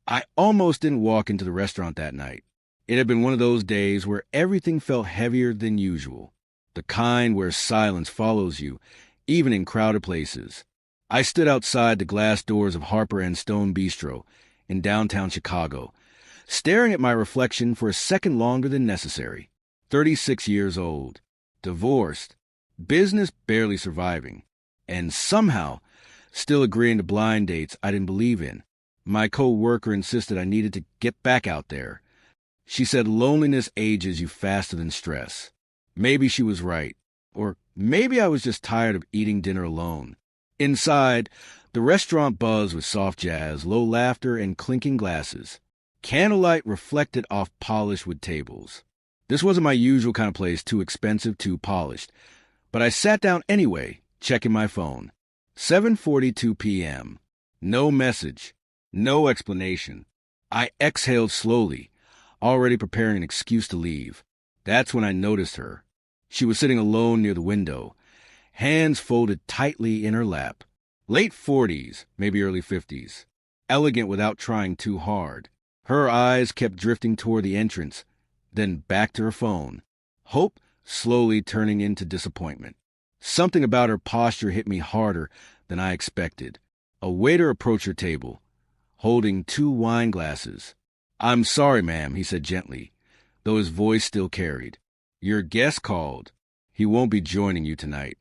I almost didn't walk into the restaurant that night. It had been one of those days where everything felt heavier than usual, the kind where silence follows you, even in crowded places. I stood outside the glass doors of Harper and Stone Bistro in downtown Chicago, staring at my reflection for a second longer than necessary. 36 years old, divorced, business barely surviving, and somehow still agreeing to blind dates I didn't believe in. My co-worker insisted I needed to get back out there. She said loneliness ages you faster than stress. Maybe she was right. Or maybe I was just tired of eating dinner alone. Inside, the restaurant buzzed with soft jazz, low laughter, and clinking glasses. Candlelight reflected off polished wood tables. This wasn't my usual kind of place, too expensive, too polished. But I sat down anyway, checking my phone. 7:42 p.m. No message. No explanation. I exhaled slowly, already preparing an excuse to leave. That's when I noticed her. She was sitting alone near the window, hands folded tightly in her lap. Late 40s, maybe early 50s. Elegant without trying too hard. Her eyes kept drifting toward the entrance, then back to her phone. Hope slowly turning into disappointment. Something about her posture hit me harder than I expected. A waiter approached her table, holding 2 wine glasses. "I'm sorry, ma'am," he said gently, though his voice still carried. "Your guest called. He won't be joining you tonight."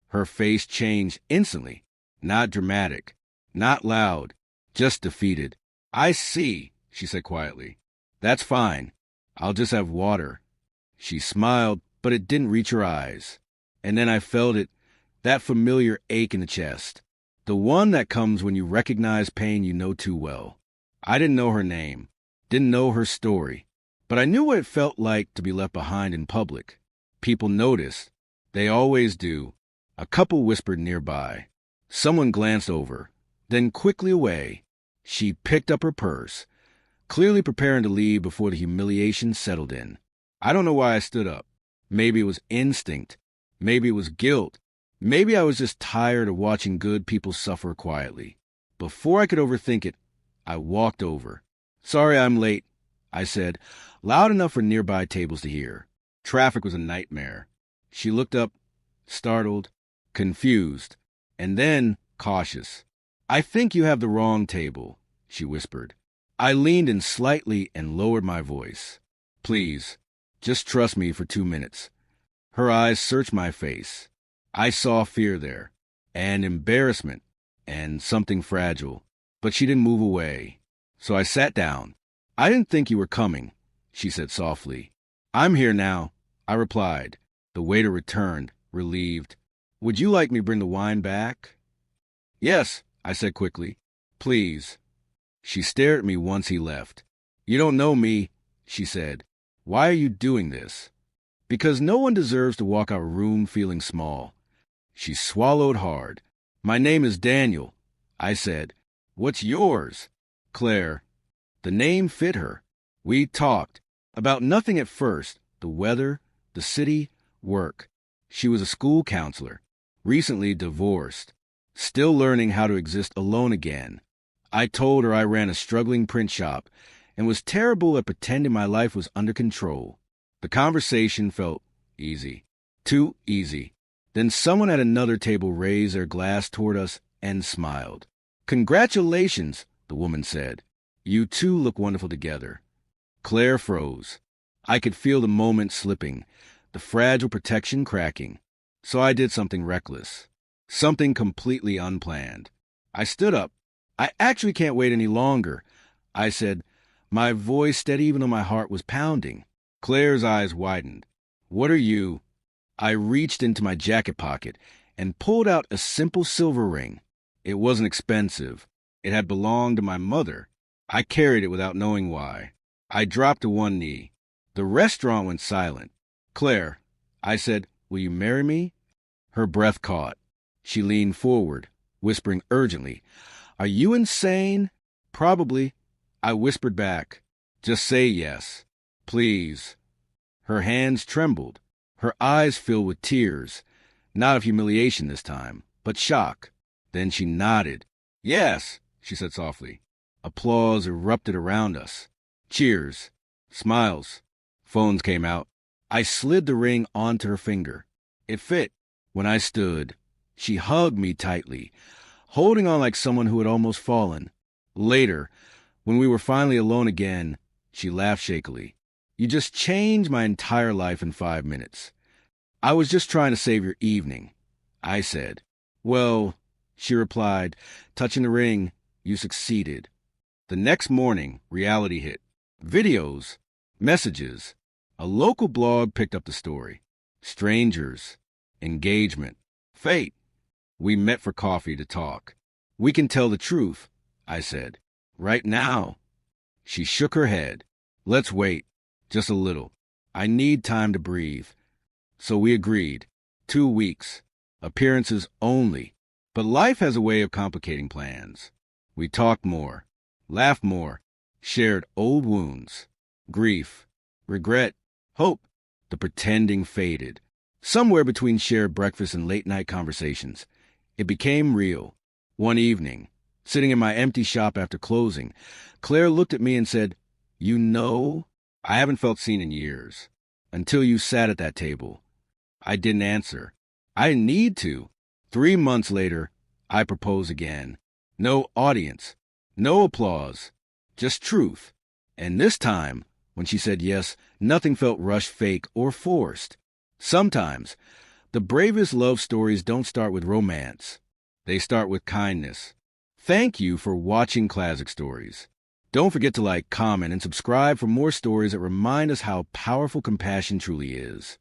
Her face changed instantly. Not dramatic, not loud, just defeated. "I see," she said quietly. "That's fine. I'll just have water." She smiled, but it didn't reach her eyes. And then I felt it, that familiar ache in the chest. The one that comes when you recognize pain you know too well. I didn't know her name, didn't know her story, but I knew what it felt like to be left behind in public. People noticed. They always do. A couple whispered nearby. Someone glanced over, then quickly away. She picked up her purse, clearly preparing to leave before the humiliation settled in. I don't know why I stood up. Maybe it was instinct. Maybe it was guilt. Maybe I was just tired of watching good people suffer quietly. Before I could overthink it, I walked over. "Sorry I'm late," I said, loud enough for nearby tables to hear. Traffic was a nightmare. She looked up, startled, confused, and then cautious. "I think you have the wrong table," she whispered. I leaned in slightly and lowered my voice. "Please, just trust me for 2 minutes." Her eyes searched my face. I saw fear there, and embarrassment, and something fragile. But she didn't move away. So I sat down. "I didn't think you were coming," she said softly. "I'm here now," I replied. The waiter returned, relieved. "Would you like me to bring the wine back?" "Yes," I said quickly. "Please." She stared at me once he left. "You don't know me," she said. "Why are you doing this?" "Because no one deserves to walk out of a room feeling small." She swallowed hard. "My name is Daniel," I said. "What's yours?" "Claire." The name fit her. We talked. About nothing at first. The weather, the city, work. She was a school counselor. Recently divorced. Still learning how to exist alone again. I told her I ran a struggling print shop and was terrible at pretending my life was under control. The conversation felt easy. Too easy. Then someone at another table raised their glass toward us and smiled. "Congratulations," the woman said. "You two look wonderful together." Claire froze. I could feel the moment slipping, the fragile protection cracking. So I did something reckless. Something completely unplanned. I stood up. "I actually can't wait any longer," I said, my voice steady even though my heart was pounding. Claire's eyes widened. "What are you?" I reached into my jacket pocket and pulled out a simple silver ring. It wasn't expensive. It had belonged to my mother. I carried it without knowing why. I dropped to one knee. The restaurant went silent. "Claire," I said, "will you marry me?" Her breath caught. She leaned forward, whispering urgently, "Are you insane?" "Probably," I whispered back. "Just say yes. Please." Her hands trembled. Her eyes filled with tears. Not of humiliation this time, but shock. Then she nodded. "Yes," she said softly. Applause erupted around us. Cheers. Smiles. Phones came out. I slid the ring onto her finger. It fit. When I stood, she hugged me tightly, holding on like someone who had almost fallen. Later, when we were finally alone again, she laughed shakily. You just changed my entire life in 5 minutes. I was just trying to save your evening, I said. Well, she replied, touching the ring, you succeeded. The next morning, reality hit. Videos, messages. A local blog picked up the story. Strangers, engagement, fate. We met for coffee to talk. We can tell the truth, I said. Right now. She shook her head. Let's wait. Just a little. I need time to breathe. So we agreed. 2 weeks. Appearances only. But life has a way of complicating plans. We talked more, laughed more, shared old wounds, grief, regret, hope. The pretending faded. Somewhere between shared breakfast and late-night conversations, it became real. One evening, sitting in my empty shop after closing, Claire looked at me and said, You know, I haven't felt seen in years. Until you sat at that table. I didn't answer. I didn't need to. 3 months later, I proposed again. No audience, no applause, just truth. And this time, when she said yes, nothing felt rushed, fake, or forced. Sometimes, the bravest love stories don't start with romance. They start with kindness. Thank you for watching Classic Stories. Don't forget to like, comment, and subscribe for more stories that remind us how powerful compassion truly is.